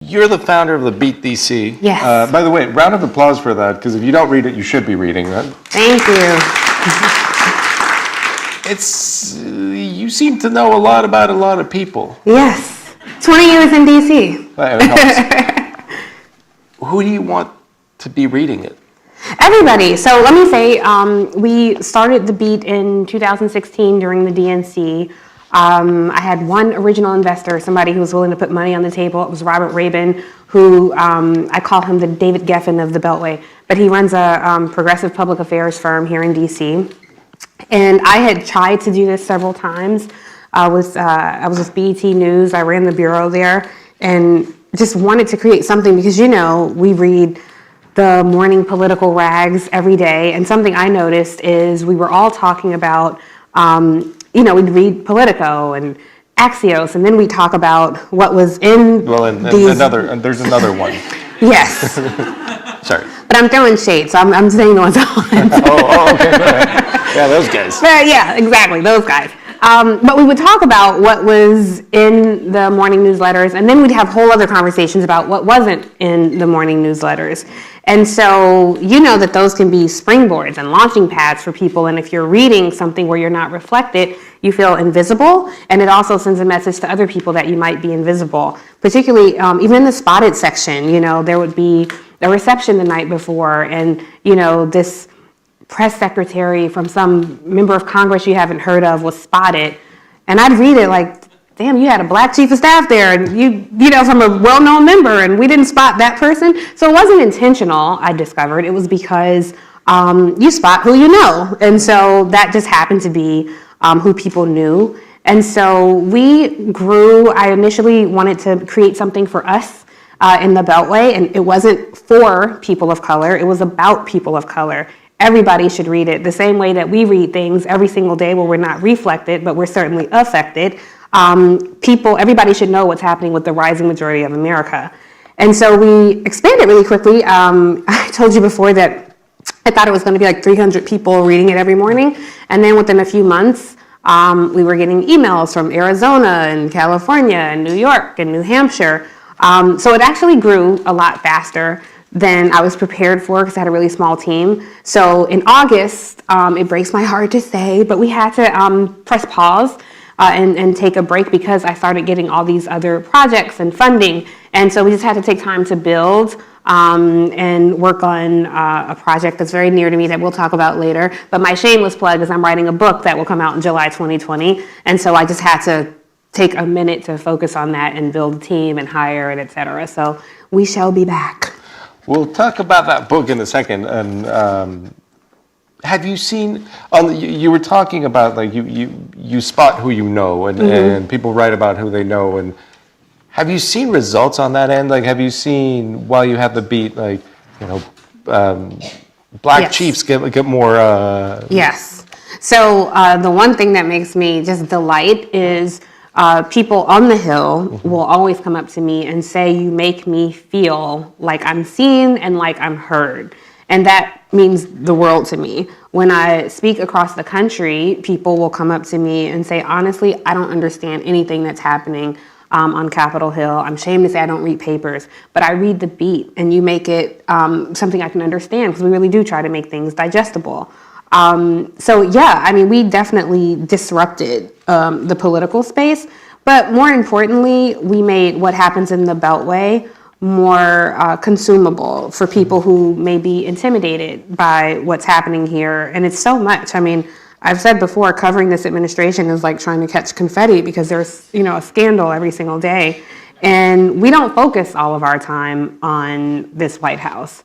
You're the founder of the Beat DC. Yes. By the way, round of applause for that, because if you don't read it, you should be reading that. Thank you. You seem to know a lot about a lot of people. Yes. 20 years in DC. That helps. Who do you want to be reading it? Everybody. So let me say, we started the Beat in 2016 during the DNC. I had one original investor, somebody who was willing to put money on the table. It was Robert Rabin, who I call him the David Geffen of the Beltway. But he runs a progressive public affairs firm here in DC. And I had tried to do this several times. I was with BET News. I ran the bureau there and just wanted to create something because, we read the morning political rags every day. And something I noticed is we were all talking about, we'd read Politico and Axios, and then we talk about what was in there's another one. Yes. Sorry. But I'm throwing shade, so I'm saying the ones I want. Okay. Go ahead. Yeah, those guys. Yeah, exactly, those guys. But we would talk about what was in the morning newsletters, and then we'd have whole other conversations about what wasn't in the morning newsletters. And so that those can be springboards and launching pads for people, and if you're reading something where you're not reflected, you feel invisible, and it also sends a message to other people that you might be invisible. Particularly, even in the spotted section, there would be a reception the night before, and this press secretary from some member of Congress you haven't heard of was spotted, and I'd read it like, damn, you had a black chief of staff there, and you from a well-known member, and we didn't spot that person. So it wasn't intentional, I discovered. It was because you spot who you know, and so that just happened to be who people knew. And so we grew. I initially wanted to create something for us in the Beltway, and it wasn't for people of color. It was about people of color. Everybody should read it the same way that we read things every single day where we're not reflected, but we're certainly affected. Everybody should know what's happening with the rising majority of America. And so we expanded really quickly. I told you before that I thought it was going to be like 300 people reading it every morning. And then within a few months, we were getting emails from Arizona and California and New York and New Hampshire. So it actually grew a lot faster than I was prepared for because I had a really small team. So in August, it breaks my heart to say, but we had to press pause and take a break because I started getting all these other projects and funding. And so we just had to take time to build and work on a project that's very near to me that we'll talk about later. But my shameless plug is I'm writing a book that will come out in July 2020. And so I just had to take a minute to focus on that and build a team and hire and et cetera. So we shall be back. We'll talk about that book in a second. And have you seen? You were talking about like you spot who you know, and people write about who they know. And have you seen results on that end? Like, have you seen while you have the Beat, like black chiefs get more? Yes. So the one thing that makes me just delight is. People on the Hill will always come up to me and say, you make me feel like I'm seen and like I'm heard. And that means the world to me. When I speak across the country, people will come up to me and say, honestly, I don't understand anything that's happening on Capitol Hill. I'm ashamed to say I don't read papers, but I read the Beat, and you make it something I can understand because we really do try to make things digestible. We definitely disrupted the political space, but more importantly, we made what happens in the Beltway more consumable for people who may be intimidated by what's happening here. And it's so much. I mean, I've said before, covering this administration is like trying to catch confetti because there's, a scandal every single day. And we don't focus all of our time on this White House.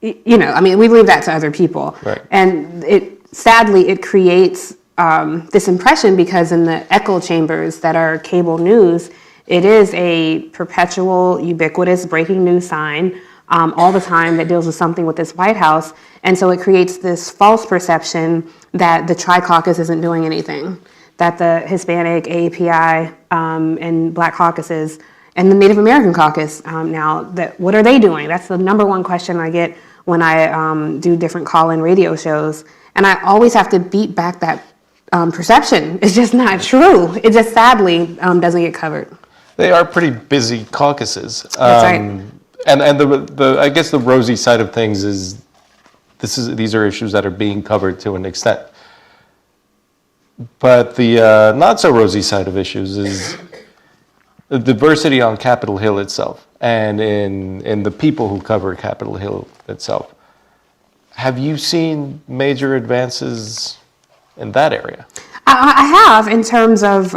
We leave that to other people. Right. And sadly, it creates this impression because in the echo chambers that are cable news, it is a perpetual, ubiquitous breaking news sign all the time that deals with something with this White House. And so it creates this false perception that the Tri-Caucus isn't doing anything, that the Hispanic, AAPI, and Black caucuses, and the Native American caucus what are they doing? That's the number one question I get when I do different call-in radio shows. And I always have to beat back that perception. It's just not true. It just sadly doesn't get covered. They are pretty busy caucuses. That's right. And the I guess the rosy side of things is these are issues that are being covered to an extent. But the not so rosy side of issues is the diversity on Capitol Hill itself and in the people who cover Capitol Hill itself. Have you seen major advances in that area? I have, in terms of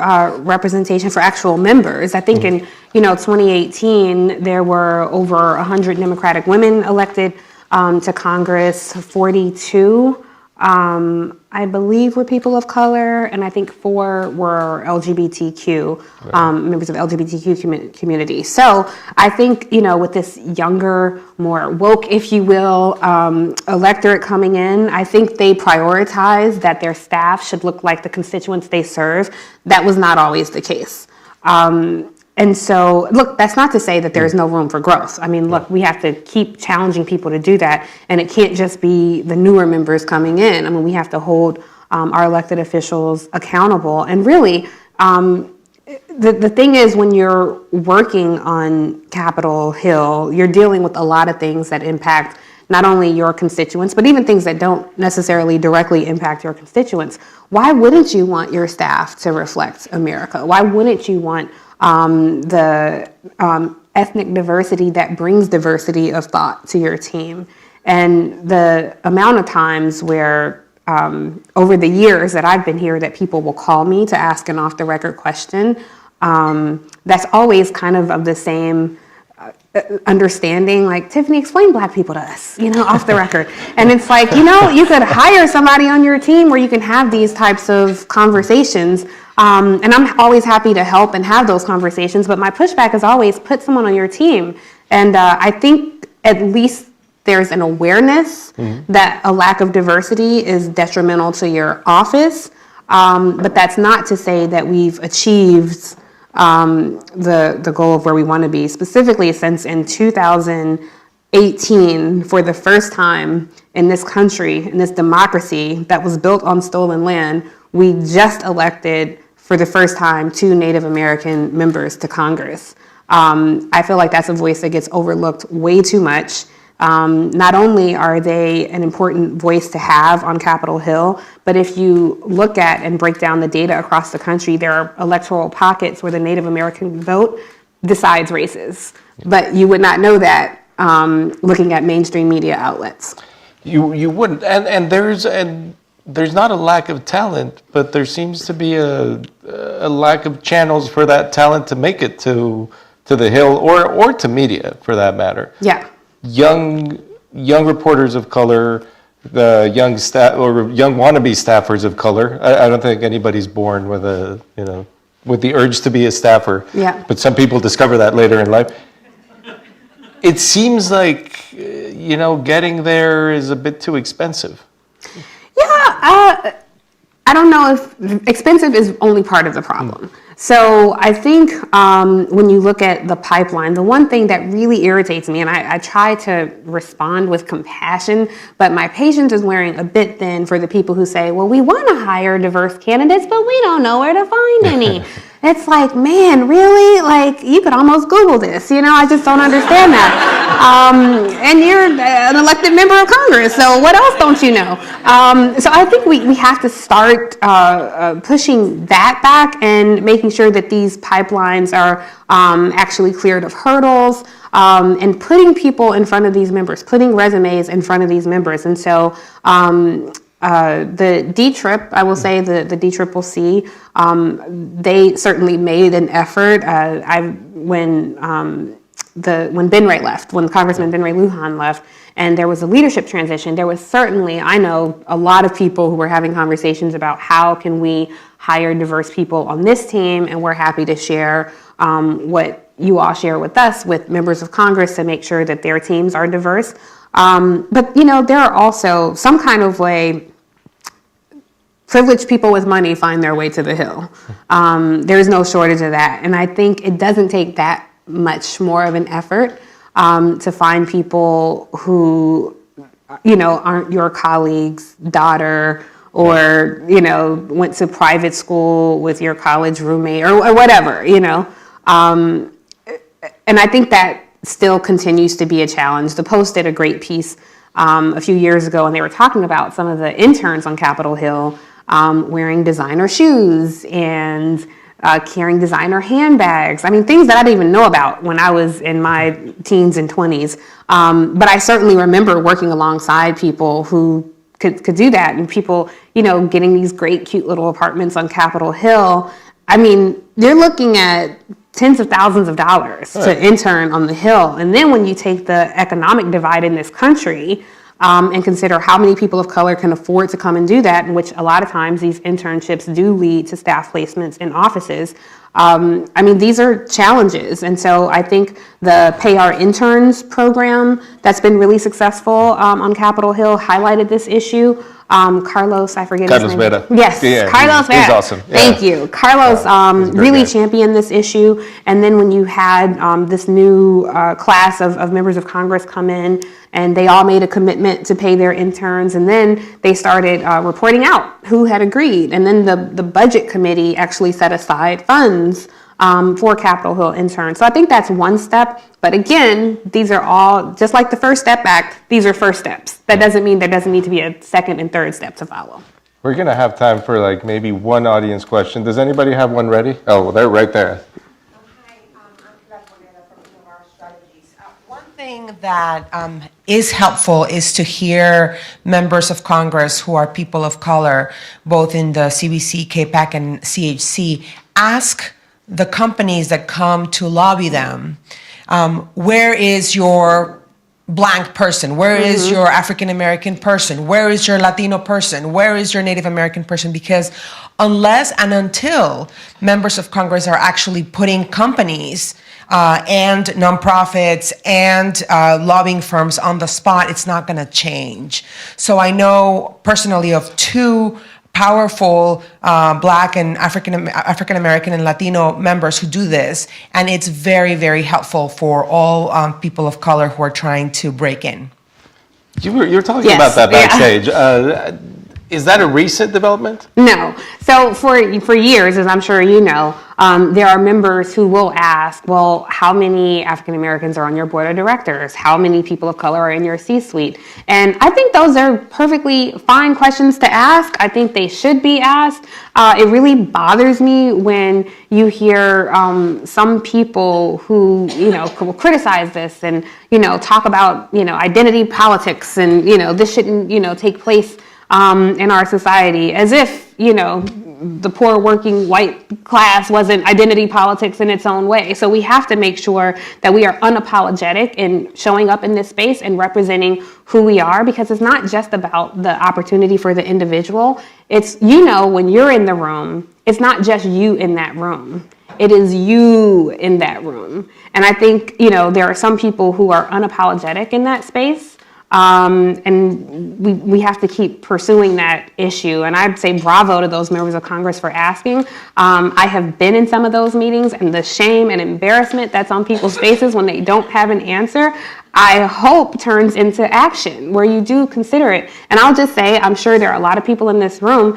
representation for actual members. I think in 2018 there were over 100 Democratic women elected to Congress. 42, I believe, were people of color, and I think 4 were LGBTQ, members of the LGBTQ community. So I think, with this younger, more woke, if you will, electorate coming in, I think they prioritize that their staff should look like the constituents they serve. That was not always the case. And so, look, that's not to say that there's no room for growth. I mean, look, we have to keep challenging people to do that, and it can't just be the newer members coming in. I mean, we have to hold our elected officials accountable. And really, the thing is, when you're working on Capitol Hill, you're dealing with a lot of things that impact not only your constituents, but even things that don't necessarily directly impact your constituents. Why wouldn't you want your staff to reflect America? Why wouldn't you want the ethnic diversity that brings diversity of thought to your team? And the amount of times where over the years that I've been here that people will call me to ask an off-the-record question, that's always kind of the same understanding, like, Tiffany, explain Black people to us, off the record. And it's like, you could hire somebody on your team where you can have these types of conversations. And I'm always happy to help and have those conversations, but my pushback is always put someone on your team. And I think at least there's an awareness that a lack of diversity is detrimental to your office. But that's not to say that we've achieved the goal of where we want to be, specifically since in 2018, for the first time in this country, in this democracy that was built on stolen land, we just elected for the first time 2 Native American members to Congress. I feel like that's a voice that gets overlooked way too much. Not only are they an important voice to have on Capitol Hill, but if you look at and break down the data across the country, there are electoral pockets where the Native American vote decides races. But you would not know that looking at mainstream media outlets. You wouldn't, and there's not a lack of talent, but there seems to be a lack of channels for that talent to make it to the Hill or to media, for that matter. Yeah. Young reporters of color, the young staff or young wannabe staffers of color. I don't think anybody's born with with the urge to be a staffer. Yeah. But some people discover that later in life. It seems like getting there is a bit too expensive. Yeah, I don't know if expensive is only part of the problem. So I think when you look at the pipeline, the one thing that really irritates me, and I try to respond with compassion, but my patience is wearing a bit thin for the people who say, well, we want to hire diverse candidates, but we don't know where to find any. It's like, man, really? Like, you could almost Google this, I just don't understand that. And you're an elected member of Congress, so what else don't you know? So I think we have to start pushing that back and making sure that these pipelines are actually cleared of hurdles, and putting people in front of these members, putting resumes in front of these members. And so the D-Trip, I will say the DCCC, they certainly made an effort. When Ben Ray left, when Congressman Ben Ray Lujan left, and there was a leadership transition, there was certainly, I know, a lot of people who were having conversations about how can we hire diverse people on this team, and we're happy to share what you all share with us, with members of Congress, to make sure that their teams are diverse. But, there are also some kind of way privileged people with money find their way to the Hill. There's no shortage of that. And I think it doesn't take that much more of an effort to find people who, aren't your colleague's daughter, or, went to private school with your college roommate, or whatever, And I think that still continues to be a challenge. The Post did a great piece a few years ago, and they were talking about some of the interns on Capitol Hill wearing designer shoes and carrying designer handbags. I mean, things that I didn't even know about when I was in my teens and 20s. But I certainly remember working alongside people who could do that, and people, getting these great, cute little apartments on Capitol Hill. I mean, you're looking at tens of thousands of dollars to intern on the Hill. And then when you take the economic divide in this country and consider how many people of color can afford to come and do that, in which a lot of times these internships do lead to staff placements in offices. I mean, these are challenges. And so I think the Pay Our Interns program that's been really successful on Capitol Hill highlighted this issue. Carlos, I forget his name. Vera. Yes, yeah, Carlos Vera. He's awesome. Yeah. Thank you. Carlos really championed this issue. And then when you had this new class of members of Congress come in, and they all made a commitment to pay their interns, and then they started reporting out who had agreed. And then the budget committee actually set aside funds for Capitol Hill interns. So I think that's one step. But again, these are all, just like the First Step Act, these are first steps. That doesn't mean there doesn't need to be a second and third step to follow. We're going to have time for like maybe one audience question. Does anybody have one ready? Oh, well, they're right there. One thing that is helpful is to hear members of Congress who are people of color, both in the CBC, KPAC, and CHC, ask the companies that come to lobby them, where is your blank person? Where is your African American person? Where is your Latino person? Where is your Native American person? Because unless and until members of Congress are actually putting companies and nonprofits and lobbying firms on the spot, it's not going to change. So I know personally of two powerful Black and African American and Latino members who do this, and it's very, very helpful for all people of color who are trying to break in. You were talking Yes, about that backstage. yeah. Is that a recent development? No. So for years, as I'm sure you know, there are members who will ask, well, how many African Americans are on your board of directors? How many people of color are in your C-suite? And I think those are perfectly fine questions to ask. I think they should be asked. It really bothers me when you hear some people who, will criticize this and, talk about, identity politics and, this shouldn't, take place in our society, as if, the poor working white class wasn't identity politics in its own way. So we have to make sure that we are unapologetic in showing up in this space and representing who we are, because it's not just about the opportunity for the individual. It's, when you're in the room, it's not just you in that room. It is you in that room. And I think, there are some people who are unapologetic in that space. And we have to keep pursuing that issue. And I'd say bravo to those members of Congress for asking. I have been in some of those meetings, and the shame and embarrassment that's on people's faces when they don't have an answer, I hope turns into action where you do consider it. And I'll just say, I'm sure there are a lot of people in this room,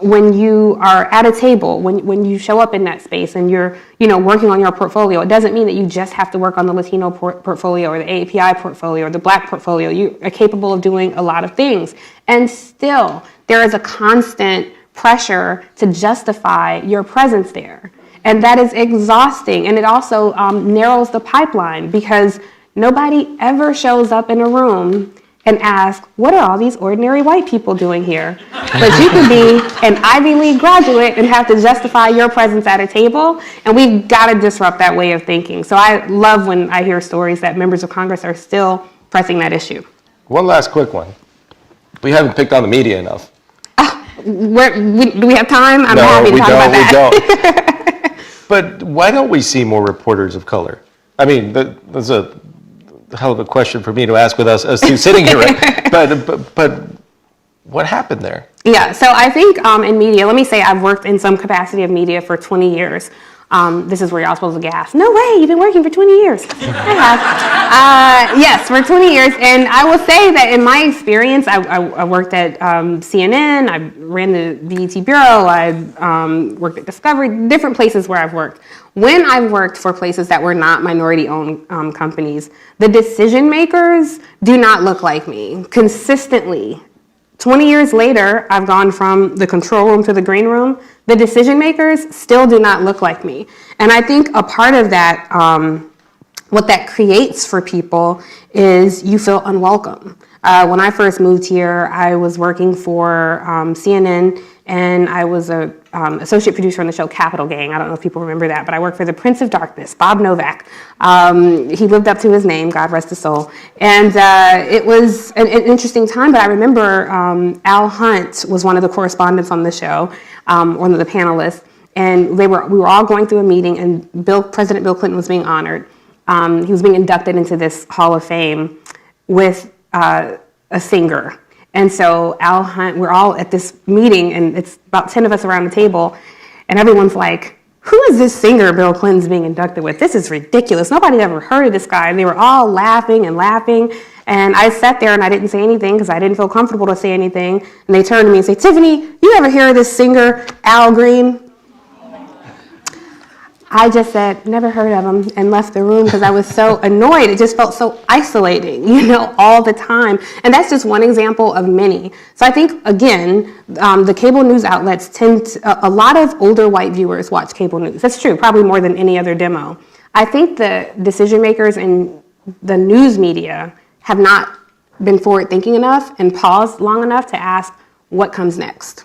when you are at a table, when you show up in that space and you're, working on your portfolio, it doesn't mean that you just have to work on the Latino portfolio or the AAPI portfolio or the Black portfolio. You are capable of doing a lot of things. And still, there is a constant pressure to justify your presence there. And that is exhausting. And it also narrows the pipeline, because nobody ever shows up in a room and asks, what are all these ordinary white people doing here? But you could be an Ivy League graduate and have to justify your presence at a table, and we've got to disrupt that way of thinking. So I love when I hear stories that members of Congress are still pressing that issue. One last quick one. We haven't picked on the media enough. Do we have time? I'm happy to talk about that. We don't. But why don't we see more reporters of color? I mean, that's a hell of a question for me to ask with us two sitting here. Right? But what happened there? Yeah, so I think in media, let me say I've worked in some capacity of media for 20 years. This is where y'all supposed to gas. No way, you've been working for 20 years. I have. Yes, for 20 years. And I will say that in my experience, I worked at CNN, I ran the BET Bureau, I worked at Discovery, different places where I've worked. When I've worked for places that were not minority-owned companies, the decision makers do not look like me consistently. 20 years later, I've gone from the control room to the green room. The decision makers still do not look like me. And I think a part of that, what that creates for people is you feel unwelcome. When I first moved here, I was working for CNN, and I was a associate producer on the show Capital Gang. I don't know if people remember that, but I worked for the Prince of Darkness, Bob Novak. He lived up to his name, God rest his soul. And it was an interesting time, but I remember Al Hunt was one of the correspondents on the show, one of the panelists, and we were all going through a meeting, and President Bill Clinton was being honored. He was being inducted into this Hall of Fame with a singer. And so Al Hunt, we're all at this meeting, and it's about 10 of us around the table, and everyone's like, who is this singer Bill Clinton's being inducted with? This is ridiculous. Nobody ever heard of this guy. And they were all laughing and laughing. And I sat there and I didn't say anything because I didn't feel comfortable to say anything. And they turned to me and say, Tiffany, you ever hear of this singer, Al Green? I just said, never heard of him, and left the room because I was so annoyed. It just felt so isolating, all the time. And that's just one example of many. So I think, again, the cable news outlets a lot of older white viewers watch cable news. That's true, probably more than any other demo. I think the decision makers in the news media have not been forward thinking enough and paused long enough to ask what comes next.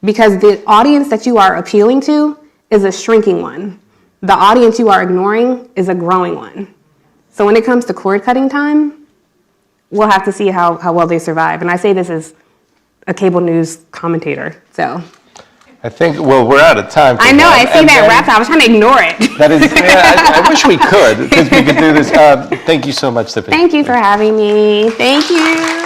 Because the audience that you are appealing to is a shrinking one. The audience you are ignoring is a growing one. So when it comes to cord cutting time, we'll have to see how well they survive. And I say this as a cable news commentator, so. I think, well, we're out of time. I know, I see that wrap. I was trying to ignore it. That is, I wish we could, because we could do this. Thank you so much, Tiffany. Thank you for having me. Thank you.